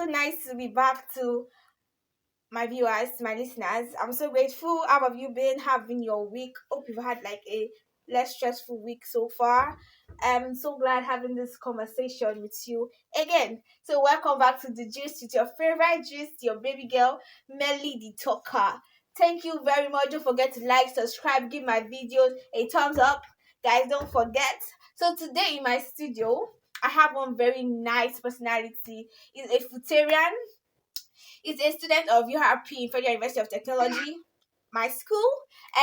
so nice to be back to my viewers, my listeners. I'm so grateful. How have you been? How have been your week? Hope you've had like a less stressful week so far. I'm so glad having this conversation with you again. So welcome back to the gist with your favorite gist, your baby girl, Melly the Talker. Thank you very much. Don't forget to like, subscribe, give my videos a thumbs up. Guys, don't forget. So today in my studio, I have one very nice personality. He's a Futarian. He's a student of URP, Federal University of Technology, my school,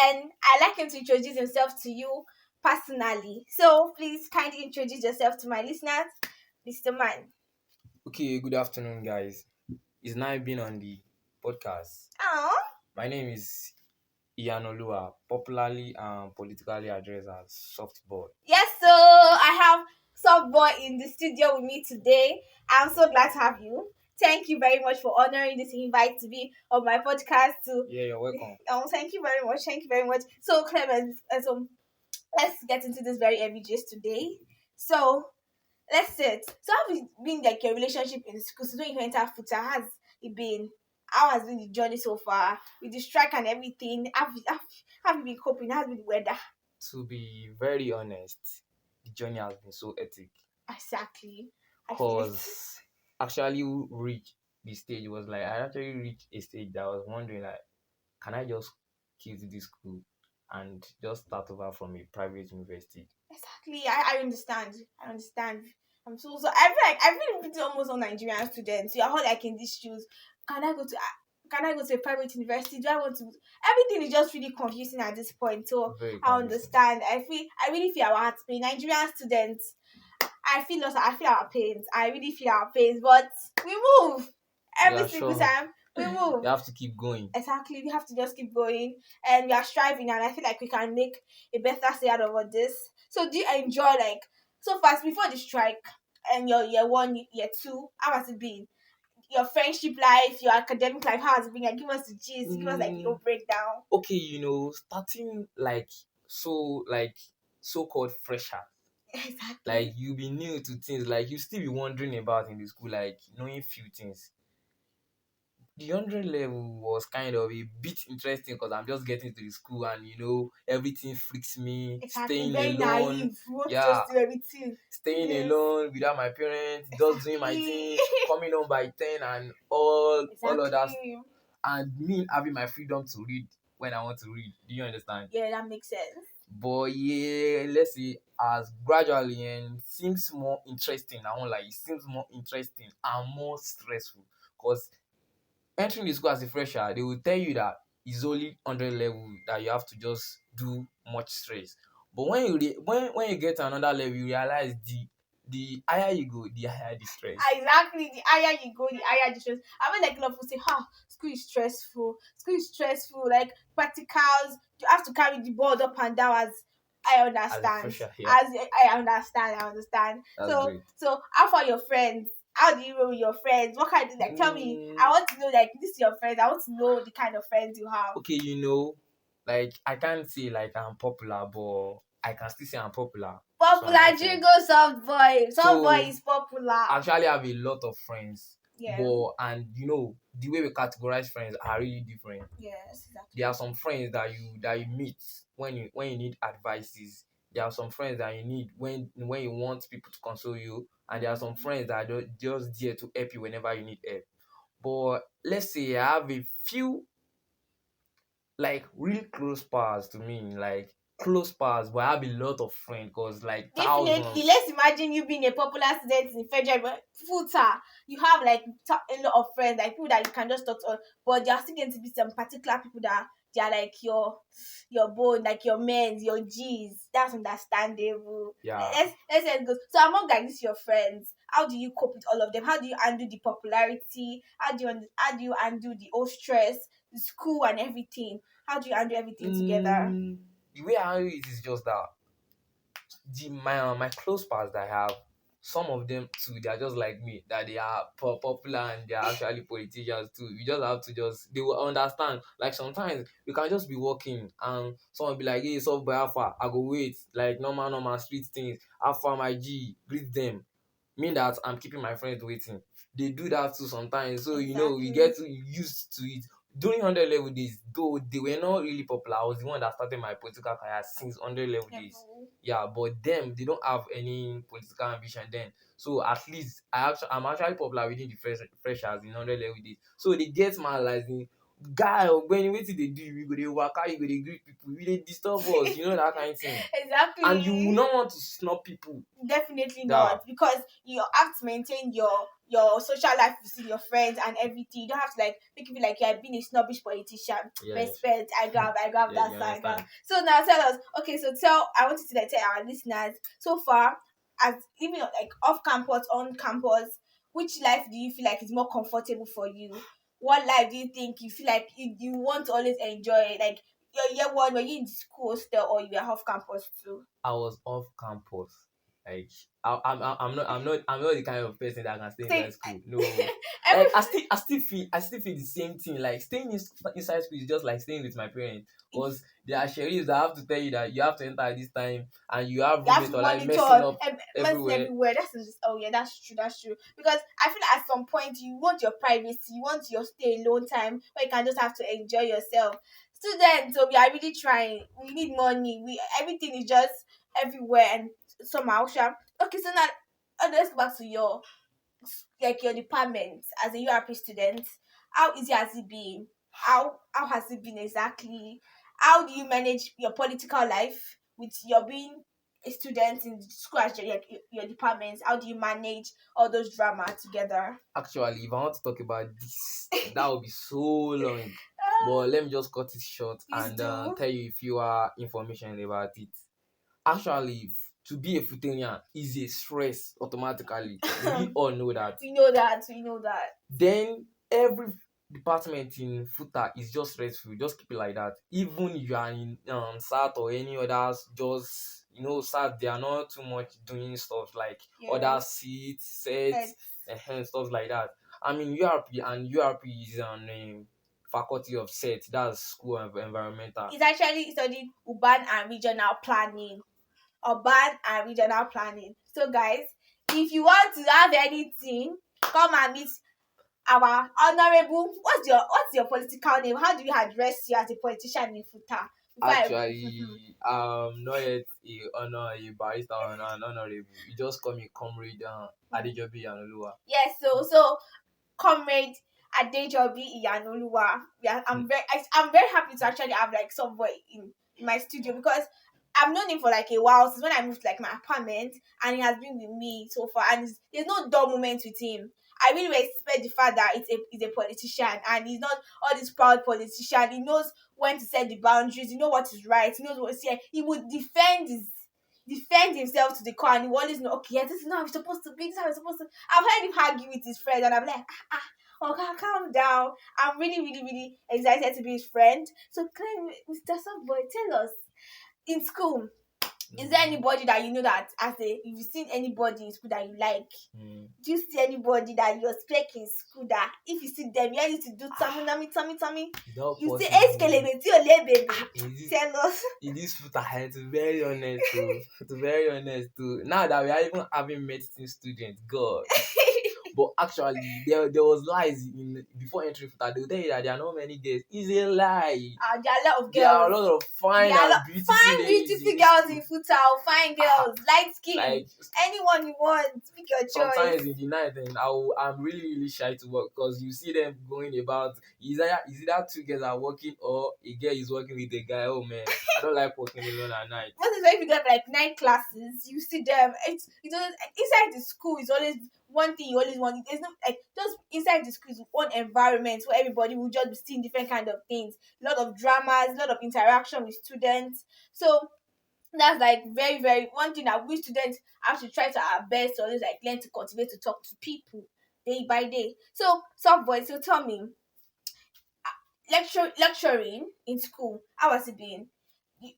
and I'd like him to introduce himself to you personally. So please kindly introduce yourself to my listeners, Mr. Man. Okay, good afternoon, guys. It's nice being on the podcast. Oh, My name is Iyanolua, popularly and politically addressed as Softboy. yes, so I have Soft Boy in the studio with me today. I'm so glad to have you. Thank you very much for honoring this invite to be on my podcast. Yeah, you're welcome. Thank you very much. Thank you very much. So, Clement, so let's get into this very heavy gist today. So, let's sit. So how has it been like your relationship in school? So when you enter futa, has it been? How has been the journey so far with the strike and everything? Have you been coping? How's been the weather? To be very honest, the journey has been so hectic Exactly. I feel it. because actually reached the stage was like I actually reached a stage that I was wondering like, can I just quit this school and just start over from a private university? Exactly. I understand. I understand. I feel like I feel pretty almost all Nigerian students. You are all like in these shoes. Can I go to can I go to a private university? Do I want to? Everything is just really confusing at this point. So Very I confusing. understand. I really feel our hearts pain. Nigerian students. I feel lost. I feel our pains. I really feel our pains. But we move Yeah, every single sure. time. We move. You have to keep going. Exactly. We have to just keep going, and we are striving. And I feel like we can make a better stay out of all this. So do you enjoy like so fast before the strike and your year one, year two? How has it been? Your friendship life, your academic life, how has it been? Like, give us the gist, give us like the whole Mm, breakdown. okay, starting like so-called fresher, like Exactly. you be new to things, like you still be wondering about in the school, like knowing few things. The 100 level was kind of a bit interesting because I'm just getting to the school and everything freaks me. Exactly. Staying Very alone, naive. We want to yeah, just do everything. staying Yes. alone without my parents, just doing my Exactly. thing, coming home by 10 and all of that, Exactly. and me having my freedom to read when I want to read. Do you understand? Yeah, that makes sense. But yeah, let's see, as gradually and seems more interesting. I won't lie, it seems more interesting and more stressful because entering the school as a fresher, they will tell you that it's only 100 level that you have to just do much stress. But when you get to another level, you realize the higher you go, the higher the stress. Exactly. The higher you go, the higher the stress. I mean, like a lot of people say, school is stressful. School is stressful. Like practicals, you have to carry the board up and down. As I As a understand, fresher, yeah, as I understand, I understand. that's So, great. so how far your friends? How do you roll with your friends? What kind of like? Tell me. I Mm, want to know like this is your friends. I want to know the kind of friends you have. okay, like I can't say like I'm popular, but I can still say I'm popular to an Popular extent. Jingo soft boy. Soft boy So is popular. I actually have a lot of friends, Yeah. but and the way we categorize friends are really different. Yes, There exactly. are some friends that you meet when you need advices. There are some friends that you need when you want people to console you, and there are some friends that are just there to help you whenever you need help. But let's say I have a few like really close pals to me, like close pals, but I have a lot of friends because like Definitely. thousands. Let's imagine you being a popular student in federal futa. You have like a lot of friends, like people that you can just talk to, but there are still going to be some particular people that they are like your bone, like your men's, your G's. That's understandable. Yeah. Let's go. So among like this your friends, how do you cope with all of them? How do you handle the popularity? How do you handle the whole stress, the school and everything? How do you handle everything together? The way I handle it is just that my close pals that I have, some of them too, they are just like me, that they are popular and they are actually politicians too. You just have to they will understand. Like sometimes we can just be walking and someone be like, "Hey, soft boy, alpha," I go wait, like normal street things. Alpha, my G, greet them. Mean that I'm keeping my friends waiting. they do that too sometimes. So we Exactly. get used to it. During 100 level days, though they were not really popular, I was the one that started my political career since 100 level days. Level. Yeah, but them, they don't have any political ambition then. So at least I'm actually popular within the freshers in 100 level days. So they get my like guy when wetin dey do you go dey waka, you go dey greet people, you dey disturb us, that kind of thing. And you will Exactly. not want to snub people. Definitely Yeah, not, because you have to maintain your social life with your friends and everything. You don't have to like make it feel like you're being a snobbish politician. yes, Respect, I grab yes, that you side. I grab. understand. So now tell us, okay, so I want you to like tell our listeners so far, as even like off campus, on campus, which life do you feel like is more comfortable for you? What life do you think you feel like you want to always enjoy? Like your year one, were you in the school still, or you were off campus too? I was off campus. Like I'm not the kind of person that can stay inside Say school. No, every like I still feel the same thing. Like staying inside school is just like staying with my parents, because there are sheriffs that have to tell you that you have to enter at this time, and you have you have roommates to or like messing monitor up medicine everywhere. everywhere. That's just, oh yeah, that's true. That's true. Because I feel like at some point you want your privacy, you want your stay alone time where you can just have to enjoy yourself. Students, so we are really trying. We need money. We everything is just everywhere and somehow sure. Okay, so now let's go back to your department as a URP student. How easy has it been? How has it been exactly? How do you manage your political life with your being a student in school as your departments? How do you manage all those drama together? Actually, if I want to talk about this, that would be so long. But let me just cut it short Please and do. tell you a few information about it. Actually, to be a Futurian is a stress automatically. We all know that. We know that. We know that. Then every department in FUTA is just stressful. Just keep it like that. Even if you are in SAT or any others, just SAT, they are not too much doing stuff like other Yes. seats, sets, It's, and stuff like that. I mean URP, and URP is on faculty of set. That's school of environmental. it's actually studied urban and regional planning. So guys, if you want to have anything, come and meet our honorable. What's your political name? How do you address you as a politician in Futa? Actually, not yet a barrister or an honorable. You just call me comrade Adejobi Yanoluwa. Yes, so comrade Adejobi Iyanoluwa. Yeah, I'm very happy to actually have like somebody in my studio, because I've known him for like a while, since when I moved to like my apartment, and he has been with me so far, and there's no dull moment with him. I really respect the fact that he's a politician, and he's not all this proud politician. He knows when to set the boundaries. He knows what is right. He knows what is here. He would defend himself to the core, and he will always know, okay, yeah, this is how it's supposed to be. This is how it's supposed to. I've heard him argue with his friend, and I'm like, okay, calm down. I'm really, really, really excited to be his friend. So, Mr. Softboy, tell us, in school, is there anybody that you know that if you've seen anybody in school that you like? Mm. Do you see anybody that you're spec in school that if you see them, you need to do tummy? Not You say, possible. hey, skelebe, see your leg, baby. Is Tell us. in this foot ahead, to be very honest to be very honest now that we are even having medicine students, God. But actually there was lies in before entering FUTA. They will tell you that there are not many girls. It's a lie. There are a lot of There are a girls. lot of fine There are and beautiful fine, ladies beautiful in this girls in school. futsal, fine girls, light skin, Like anyone you want. Pick your sometimes choice. in the night, and I'm really really shy to work, because you see them going about. Is either two girls are working or a girl is working with a guy. Oh man, I don't like working alone at night. What is if you get like 9 classes, you see them. It's always inside the school is always one thing you always want. There's no like just inside the school is one environment where everybody will just be seeing different kind of things. A lot of dramas, a lot of interaction with students. So that's like very, very one thing that we students have to try to our best to always like learn to cultivate to talk to people day by day. So soft boy, so tell me, lecturing in school, how has it been?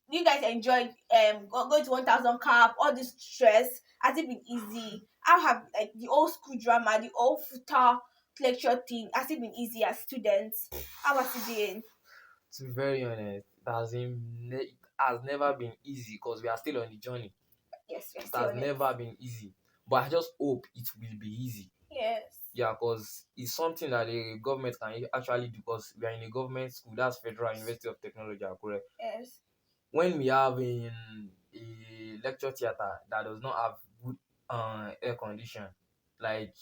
You guys enjoyed going to 1000 cap, all this stress? Has it been easy? How have like the old school drama, the old futa lecture thing, has it been easy as students? How has it been? To be very honest, it has never been easy, because we are still on the journey. Yes, yes, It has honest. never been easy, but I just hope it will be easy. Yes. Yeah, because it's something that the government can actually do because we are in a government school, that's Federal University of Technology, Akure. Yes. When we have in a lecture theater that does not have good air condition, like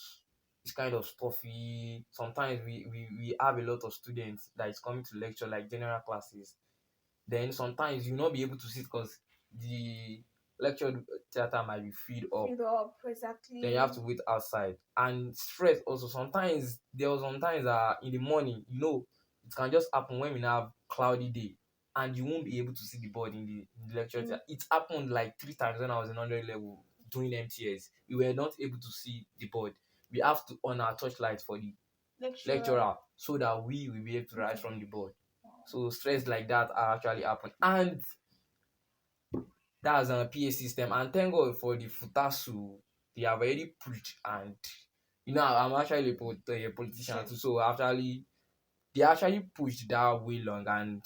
it's kind of stuffy. Sometimes we have a lot of students that is coming to lecture like general classes. Then sometimes you not be able to sit because the lecture theater might be filled up. Fill up Then you exactly. have to wait outside. And stress also sometimes there was sometimes in the morning, it can just happen when we now have cloudy day and you won't be able to see the board in the lecture In theatre. It happened like 3 times when I was in 100 level doing MTS. We were not able to see the board. We have to on our torchlight for the lecturer. lecturer so that we will be able to rise from the board. Wow. So stress like that are actually happen. And that's a PA system. And thank God for the Futasu. They have already preached and I'm actually a politician too. So actually they actually pushed that way long and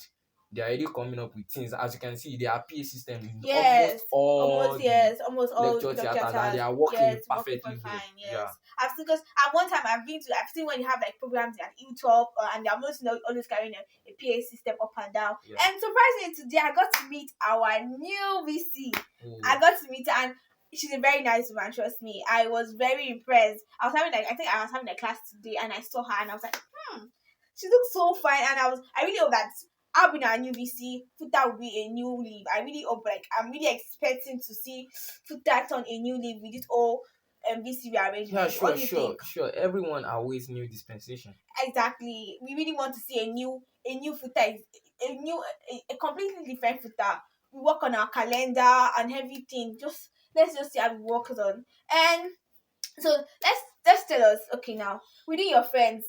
they're already coming up with things. As you can see, there are PA systems in almost Yes, all almost the yes, almost all lecture theaters and they theaters. are working Yes, working for perfectly well. fine. Yeah. Yes, I've seen because at one time I've seen when you have like programs at Utop and they're almost always carrying a PA system up and down. Yeah. And surprisingly today I got to meet our new VC. Oh. I got to meet her and she's a very nice woman. Trust me, I was very impressed. I think I was having a class today and I saw her and I was like, she looks so fine and I really hope that I'll be in our new VC. Futa will be a new leaf. I really hope, like, I'm really expecting to see Futa on a new leaf with this all VC Yeah, rearrangement. What sure, do you sure, think? sure. Everyone always new dispensation. Exactly. We really want to see a new Futa, a completely different Futa. We work on our calendar and everything. Let's just see how we work it on. And so let's tell us, okay, now within your friends,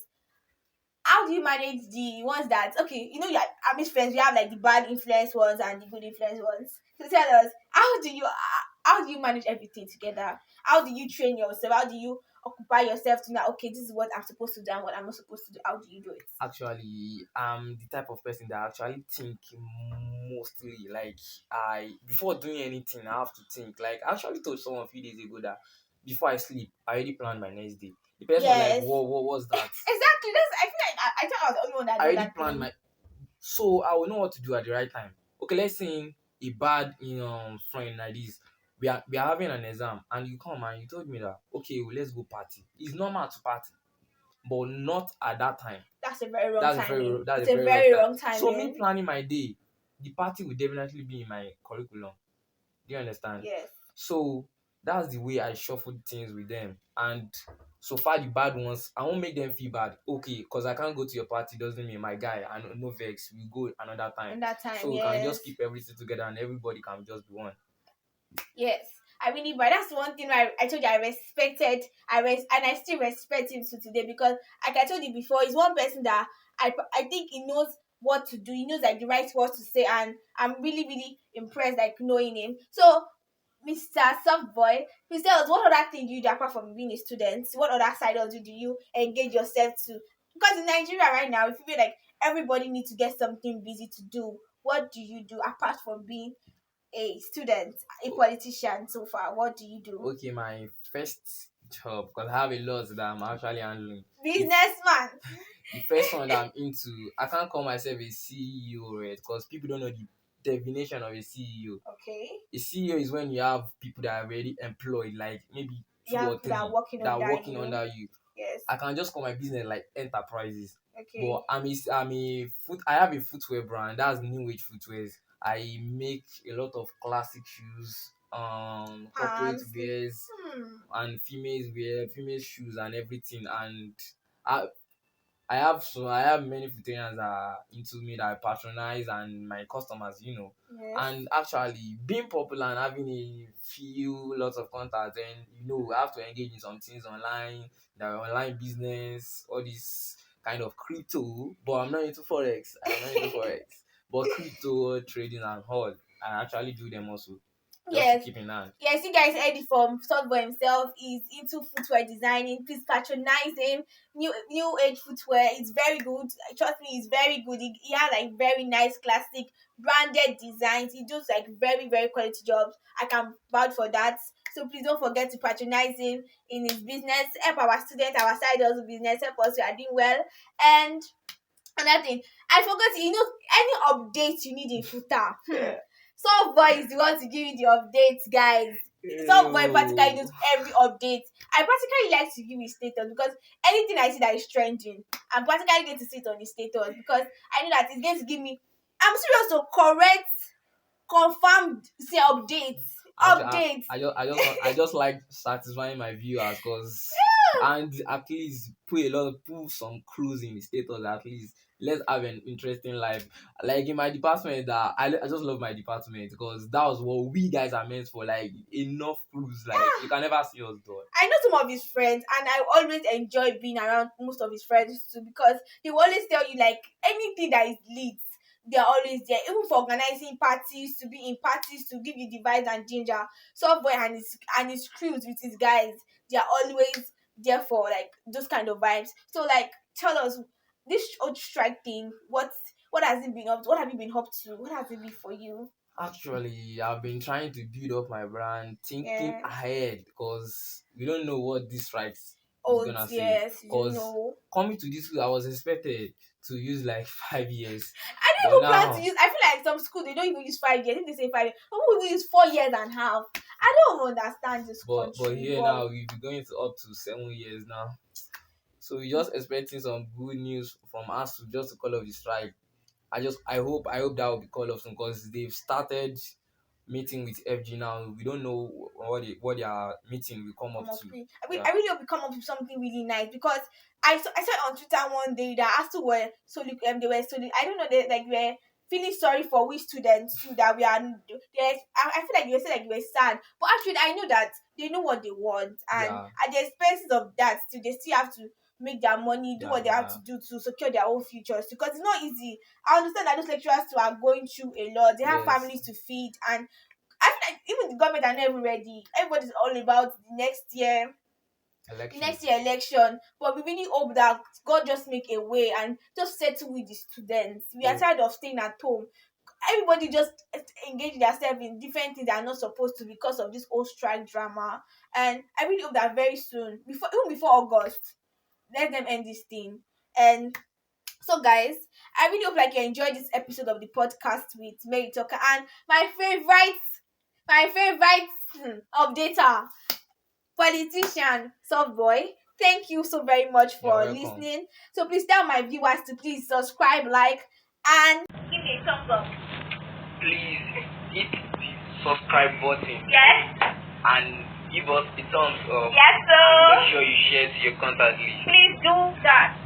how do you manage the ones that okay, you are Amish friends, you have like the bad influence ones and the good influence ones. So tell us, how do you manage everything together? How do you train yourself? How do you occupy yourself to know okay, this is what I'm supposed to do and what I'm not supposed to do? How do you do it? Actually, I'm the type of person that actually think mostly. Like I before doing anything, I have to think. Like I actually told someone a few days ago that before I sleep, I already plan my next day. The person was like, Yes. "What was that?" Exactly. That's I feel like I thought I was the only one that I does already that planned thing. my so I will know what to do at the right time. Okay, let's say a bad friend like this. We are having an exam and you come and you told me that okay, well, let's go party. It's normal to party, but not at that time. That's a very wrong That's a timing. that's It's a a very wrong very time. wrong So me timing. planning my day, the party will definitely be in my curriculum. Do you understand? Yes. So that's the way I shuffle things with them. And so far the bad ones, I won't make them feel bad. Okay, because I can't go to your party doesn't mean my guy and no vex. We go another time. And that time, So we can yes. just keep everything together and everybody can just be one. Yes, I really, but that's one thing I told you I respected. And I still respect him to today because, like I told you before, he's one person that I think he knows what to do. He knows like the right words to say, and I'm really really impressed like knowing him. So, Mr. Softboy, please tell us what other thing do you do apart from being a student? What other side of do you engage yourself to? Because in Nigeria right now, if you feel like everybody needs to get something busy to do, what do you do apart from being a student, a politician so far? What do you do? Okay, my first job, because I have a lot that I'm actually handling. Businessman. The first one that I'm into, I can't call myself a CEO, right? Because people don't know the definition of a CEO. Okay. A CEO is when you have people that are already employed, like maybe You two have or people that are three working that are under working you. under you. Yes. I can just call my business like enterprises. Okay. But I have a footwear brand. That's new age footwears. I make a lot of classic shoes, corporate Pants. wears, and female shoes and everything. And I I have many Futerians that are into me that I patronize and my customers. Yes. And actually being popular and having a few lots of contacts and I have to engage in some things online, the online business, all this kind of crypto, but I'm not into forex. I'm not into forex. But crypto trading and all, I actually do them also. Just to Yes. keep in hand. Yes, you guys heard it from Softboy himself. He's into footwear designing. Please patronize him. New age footwear. It's very good. Trust me, it's very good. He has like very nice classic branded designs. He does like very, very quality jobs. I can vouch for that. So please don't forget to patronize him in his business. Help our students, our side hustle business. Help us. We are doing well. And another thing, I forgot. Any updates you need in Futa. Some boy is the one to give you the updates, guys. Some boy practically knows every update. I practically like to give his status because anything I see that is trending, I'm practically going to see it on his status because I know that it's going to give me. I'm serious to correct, confirmed, say updates, Actually, updates. I just like satisfying my viewers, cause and at least put some clues in the status. At least let's have an interesting life. Like in my department, that I just love my department because that was what we guys are meant for. Like enough clues. Like you can never see us done. I know some of his friends, and I always enjoy being around most of his friends too because he will always tell you like anything that is lit. They're always there, even for organizing parties, to be in parties, to give you the vibes and ginger. Softboy and his crews with his guys, they are always there for like those kind of vibes. So like, tell us this old strike thing. What has it been up to? What have you been up to? What has it been for you? Actually, I've been trying to build up my brand, thinking Yeah. ahead because we don't know what this strike is Oh gonna say. yes, you Because know. coming to this school, I was expected to use like 5 years, I but didn't even plan to now, use. I feel like some school they don't even use 5 years. I think they say 5 years. Some people even use 4 years and a half. I don't understand this but country, here but now we'll be going to up to 7 years now. So we're just expecting some good news from Asuu just to call off the strike. I hope that will be called off soon because they've started meeting with FG now. We don't know what their meeting will come up come up to. with. Yeah, I really hope we come up with something really nice because I saw it on Twitter one day that Astu were they were solid. I don't know, they like were feeling sorry for we students too that we are. I feel like they said like they were sad, but actually I know that they know what they want, and yeah, at the expenses of that, too, they still have to make their money, do yeah, what they have yeah. to do to secure their own futures because it's not easy. I understand that those lecturers too are going through a lot. They have Yes, families to feed, and I feel like even the government are never ready. Everybody's all about the election. next year election. But we really hope that God just make a way and just settle with the students. We are Yeah, tired of staying at home. Everybody just engage themselves in different things they are not supposed to because of this whole strike drama. And I really hope that very soon, before August, let them end this thing. And so, guys, I really hope like you enjoyed this episode of the podcast with Mary Tucker and my favorite updater, politician, soft boy. Thank you so very much you're for welcome. listening. So please tell my viewers to please subscribe, like, and give me a thumbs up. Please hit the subscribe button Yes, and give us a thumbs up. yes, sir. Make sure you share to your contact list. Please do that.